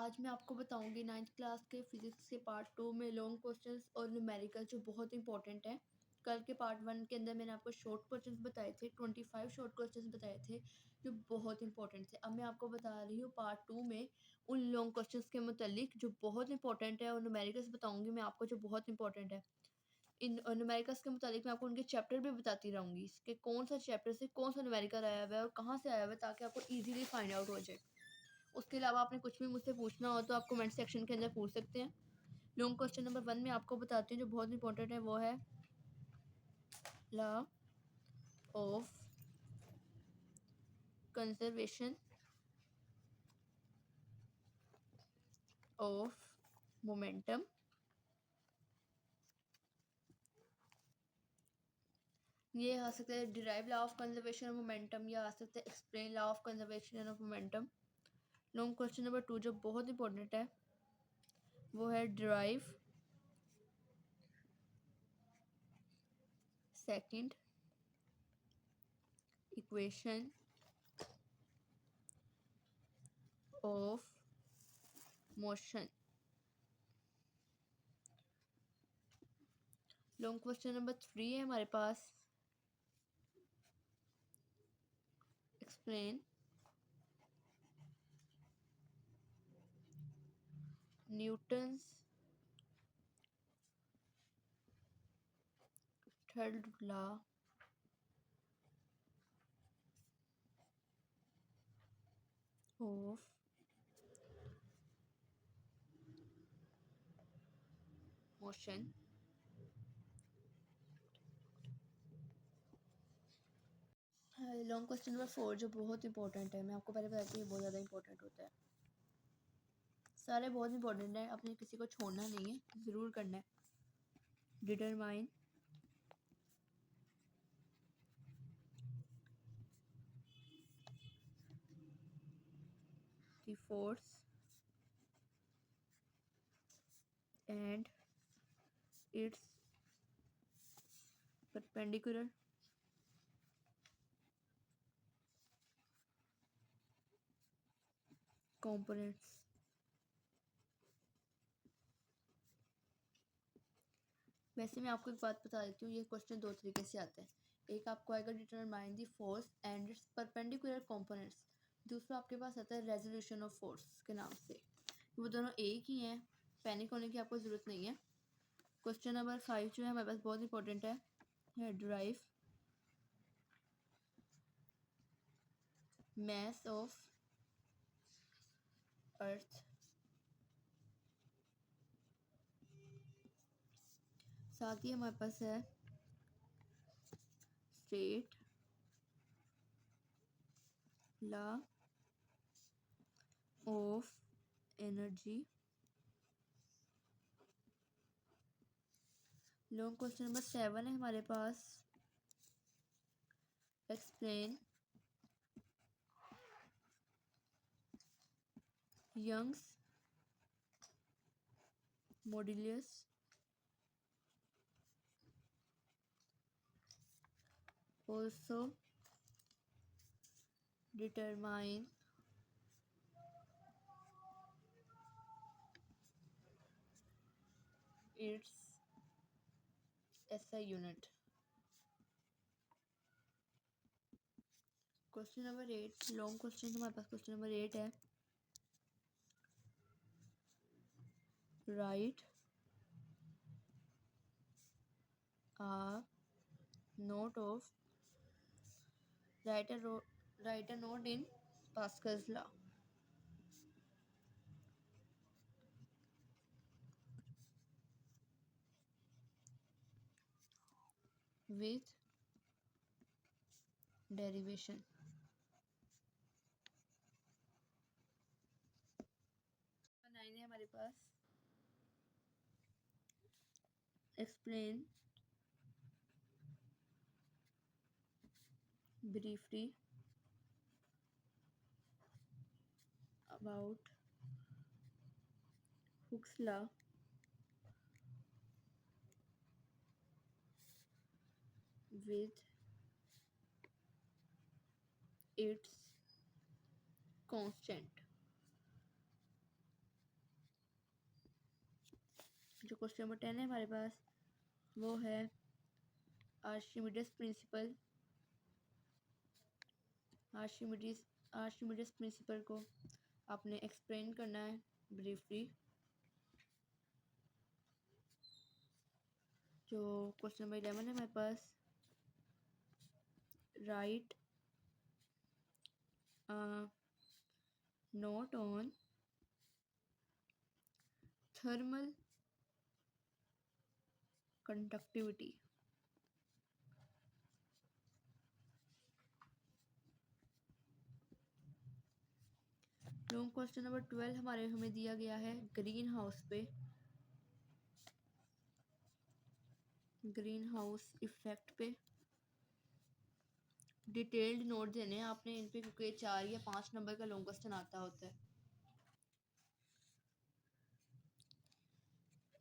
आज मैं आपको बताऊंगी 9th क्लास के फिजिक्स के पार्ट 2 में लॉन्ग क्वेश्चंस और न्यूमेरिकल जो बहुत इंपॉर्टेंट है। कल के पार्ट 1 के अंदर मैंने आपको शॉर्ट क्वेश्चंस बताए थे, 25 शॉर्ट क्वेश्चंस बताए थे जो बहुत इंपॉर्टेंट थे। अब मैं आपको बता रही हूँ पार्ट 2 में उन लॉन्ग क्वेश्चंस के मुतालिक जो बहुत इंपॉर्टेंट है, और न्यूमेरिकल्स बताऊंगी मैं आपको जो बहुत इंपॉर्टेंट है। इन न्यूमेरिकल्स के मुतालिक मैं आपको उनके चैप्टर भी बताती रहूँगी कि कौन सा चैप्टर से कौन सा न्यूमेरिकल आया हुआ है और कहाँ से आया हुआ है, ताकि आपको ईजिली फाइंड आउट हो जाए। उसके अलावा आपने कुछ भी मुझसे पूछना हो तो आप कमेंट सेक्शन के अंदर पूछ सकते हैं। लॉन्ग क्वेश्चन नंबर 1 में आपको बताती हूँ जो बहुत इंपॉर्टेंट है, वो है law of conservation of momentum. ये आ सकता है derive law of conservation of momentum, या आ सकता है explain law of conservation of momentum. Long question number 2 जो बहुत इंपॉर्टेंट है वो है derive second equation of motion. Long question number 3 है हमारे पास explain Newton's third law of motion. Long question number 4 जो बहुत इंपॉर्टेंट है, मैं आपको पहले बताती हूँ, बहुत ज़्यादा इंपॉर्टेंट होता है। सारे बहुत इंपॉर्टेंट है, आपने किसी को छोड़ना नहीं है, ज़रूर करना है। Determine the force and it's perpendicular components। वैसे मैं आपको एक बात बता देती हूँ, ये क्वेश्चन दो तरीके से आता है। एक आपको आएगा determine the force and it's perpendicular components, दूसरा आपके पास आता है रेजोल्यूशन ऑफ फोर्स के नाम से। वो दोनों एक ही हैं, पैनिक होने की आपको ज़रूरत नहीं है। क्वेश्चन नंबर 5 जो है हमारे पास बहुत इंपॉर्टेंट है डिराइव mass of earth। साथ ही हमारे पास है state law of energy. Long question number 7 है हमारे पास explain Young's modulus also determine its SI unit। Question number 8 long question हमारे पास क्वेश्चन नंबर 8 है write a note of write a note in Pascal's law। with derivation। 9 है हमारे पास explain briefly about Hooke's law with its constant। जो question number 10 है हमारे पास वो है आर्शिमिडीज प्रिंसिपल। आर्शिमिडीज प्रिंसिपल को आपने एक्सप्लेन करना है ब्रीफली। जो क्वेश्चन नंबर 11 है हमारे पास, write note on thermal conductivity. Long question number 12 हमें दिया गया है ग्रीन हाउस पे, ग्रीन हाउस इफेक्ट पे डिटेल्ड नोट देने हैं आपने इन पे, क्योंकि 4 या 5 नंबर का लॉन्ग क्वेश्चन आता होता है।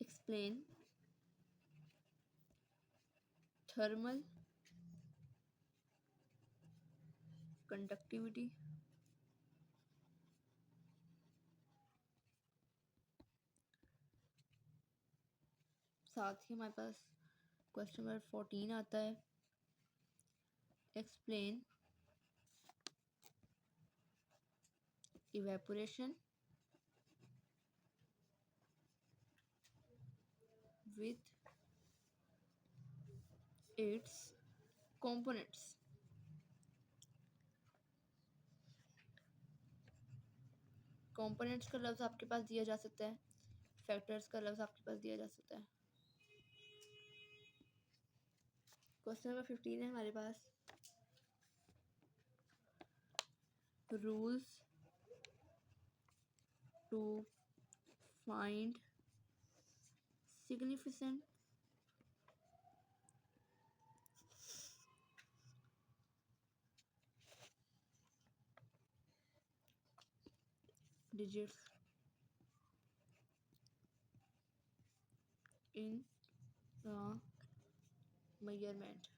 एक्सप्लेन थर्मल कंडक्टिविटी, साथ ही हमारे पास क्वेश्चन नंबर 14 आता है, explain evaporation with its components। Components का लफ्ज़ आपके पास दिया जा सकता है, फैक्टर्स का लफ्ज़ आपके पास दिया जा सकता है। क्वेश्चन नंबर 15 है हमारे पास, rules to find significant digits in a measurement।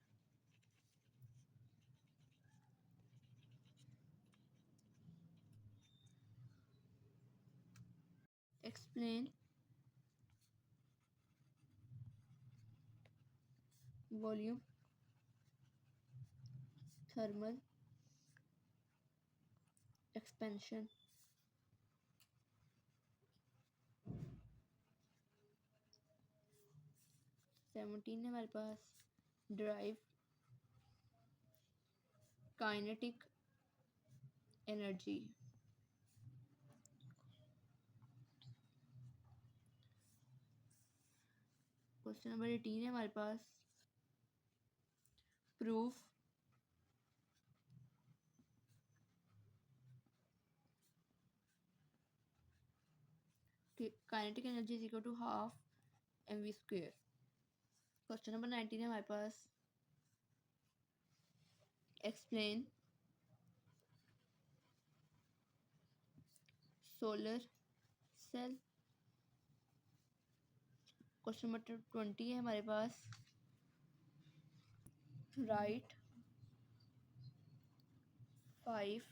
explain volume thermal expansion। 17 है हमारे पास, derive kinetic energy. Question number 18 है हमारे पास, proof kinetic energy is equal to half mv square. Question number 19 है हमारे पास, explain solar cell. Question number 20 है हमारे पास, write 5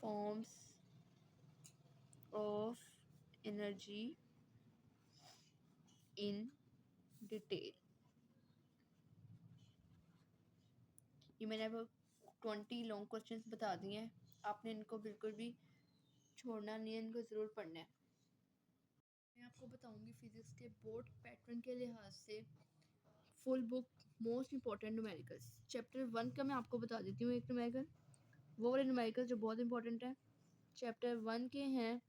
forms of energy in detail. ये मैंने अब 20 लॉन्ग क्वेश्चंस बता दिए हैं, आपने इनको बिल्कुल भी छोड़ना नहीं है, इनको ज़रूर पढ़ना है। मैं आपको बताऊंगी फिजिक्स के बोर्ड पैटर्न के लिहाज से full book most important numericals. Chapter 1 का मैं आपको बता देती हूँ एक न्यूमेरिकल, वो वाले न्यूमेरिकल जो बहुत इंपॉर्टेंट है। चैप्टर 1 के हैं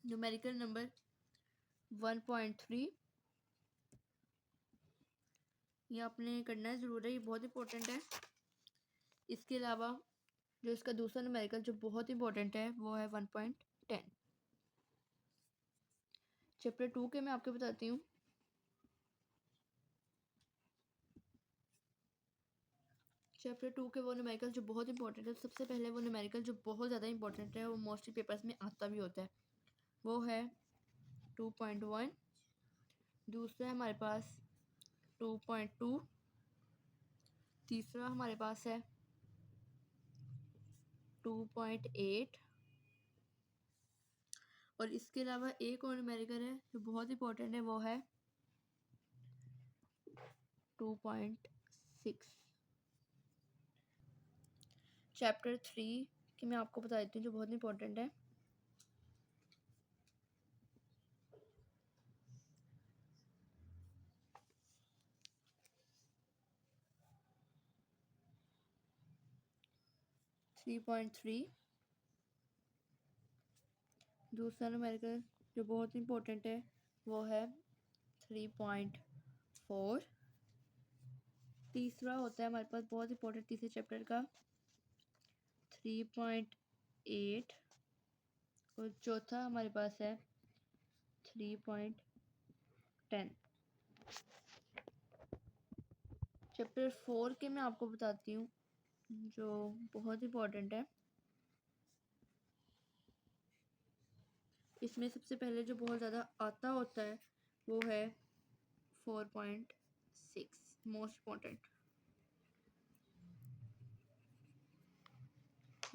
न्यूमेरिकल नंबर 1.3, ये आपने करना ज़रूर है, ये बहुत इंपॉर्टेंट है। इसके अलावा जो इसका दूसरा न्यूमेरिकल जो बहुत इंपॉर्टेंट है वो है 1.10। चैप्टर 2 के मैं आपको बताती हूँ, चैप्टर 2 के वो न्यूमेरिकल जो बहुत इंपॉर्टेंट है। सबसे पहले वो न्यूमेरिकल जो बहुत ज़्यादा इंपॉर्टेंट है, वो मोस्टली पेपर्स में आता भी होता है, वो है 2.1। दूसरा है हमारे पास 2.2। तीसरा हमारे पास है 2.8। और इसके अलावा एक और न्यूमेरिकल है जो बहुत इंपॉर्टेंट है, वो है 2.6। चैप्टर 3 की मैं आपको बता देती हूँ जो बहुत इंपॉर्टेंट है। Three point three. दूसरा न्यूमेरिकल जो बहुत इंपॉर्टेंट है वो है 3.4। तीसरा होता है हमारे पास बहुत इंपॉर्टेंट तीसरे चैप्टर का 3.8। और चौथा हमारे पास है 3.10। चैप्टर 4 के मैं आपको बताती हूँ जो बहुत इंपॉर्टेंट है। इसमें सबसे पहले जो बहुत ज़्यादा आता होता है वो है 4.6, मोस्ट इम्पॉर्टेंट।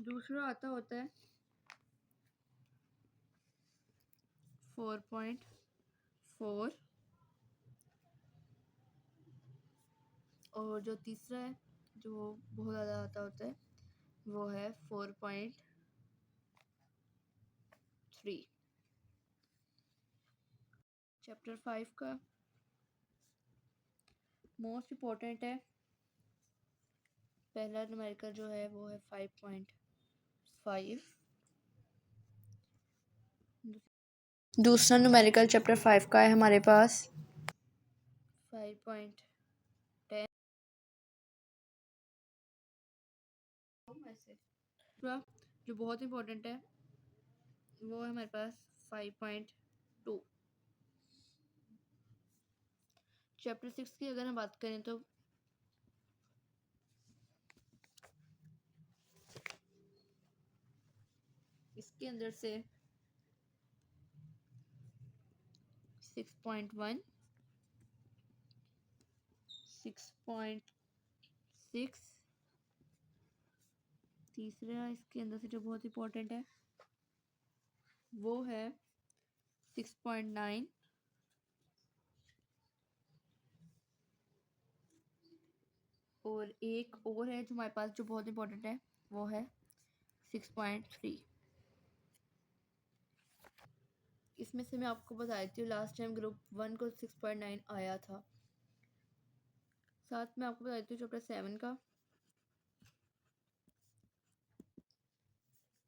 दूसरा आता होता है 4.4। और जो तीसरा है जो बहुत ज़्यादा आता होता है वो है 4.3। चैप्टर 5 का मोस्ट इम्पोर्टेंट है, पहला न्यूमेरिकल जो है वो है 5.5। दूसरा न्यूमेरिकल चैप्टर 5 का है हमारे पास 5.10। जो बहुत इम्पोर्टेंट है वो है हमारे पास 5.2। चैप्टर 6 की अगर हम बात करें तो इसके अंदर से 6.1, 6.6। तीसरा इसके अंदर से जो बहुत इम्पोर्टेंट है वो है 6.9। और एक और है जो हमारे पास जो बहुत इम्पोर्टेंट है वो है 6.3। इसमें से मैं आपको बता देती हूँ लास्ट टाइम ग्रुप 1 को 6.9 आया था। साथ में आपको बता देती हूँ चैप्टर 7 का।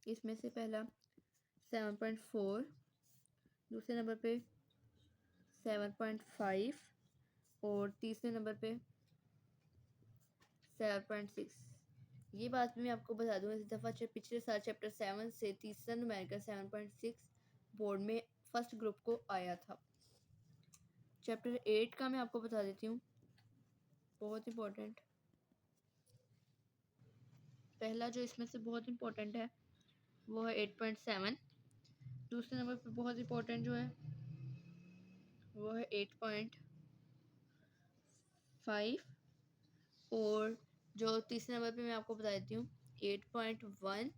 इसमें से पहला 7.4, दूसरे नंबर पे 7.5 और तीसरे नंबर पे 7.6। ये बात मैं आपको बता दूँ, इस दफ़ा पिछले साल चैप्टर 7 से तीसरा न्यूमेरिकल 7.6 बोर्ड में फर्स्ट ग्रुप को आया था। चैप्टर 8 का मैं आपको बता देती हूँ, बहुत इम्पोर्टेंट। पहला जो इसमें से बहुत इम्पोर्टेंट है वो है 8.7। दूसरे नंबर पे बहुत इम्पोर्टेंट जो है वो है 8.5। और जो तीसरे नंबर पे मैं आपको बता देती हूँ 8.1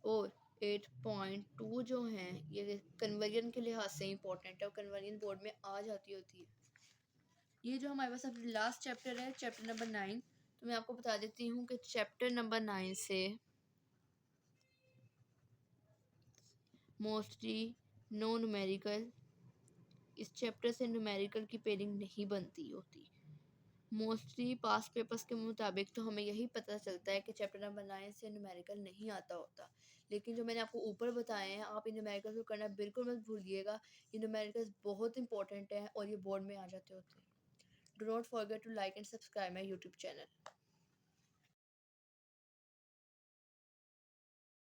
और 8.2 जो हैं ये कन्वर्जन के लिहाज से इम्पोर्टेंट है और कन्वर्जन बोर्ड में आ जाती होती है। ये जो हमारे पास अभी लास्ट चैप्टर है चैप्टर नंबर 9, तो मैं आपको बता देती हूँ कि चैप्टर नंबर 9 से मोस्टली नो न्यूमेरिकल, इस चैप्टर से न्यूमेरिकल की पेयरिंग नहीं बनती होती। मोस्टली पास पेपर्स के मुताबिक तो हमें यही पता चलता है कि चैप्टर नंबर 9 से न्यूमेरिकल नहीं आता होता। लेकिन जो मैंने आपको ऊपर बताए हैं आप इन न्यूमेरिकल्स को करना बिल्कुल मत भूलिएगा। ये न्यूमेरिकल्स बहुत इंपॉर्टेंट है और ये बोर्ड में आ जाते होते हैं। Do not forget to like and subscribe my YouTube channel.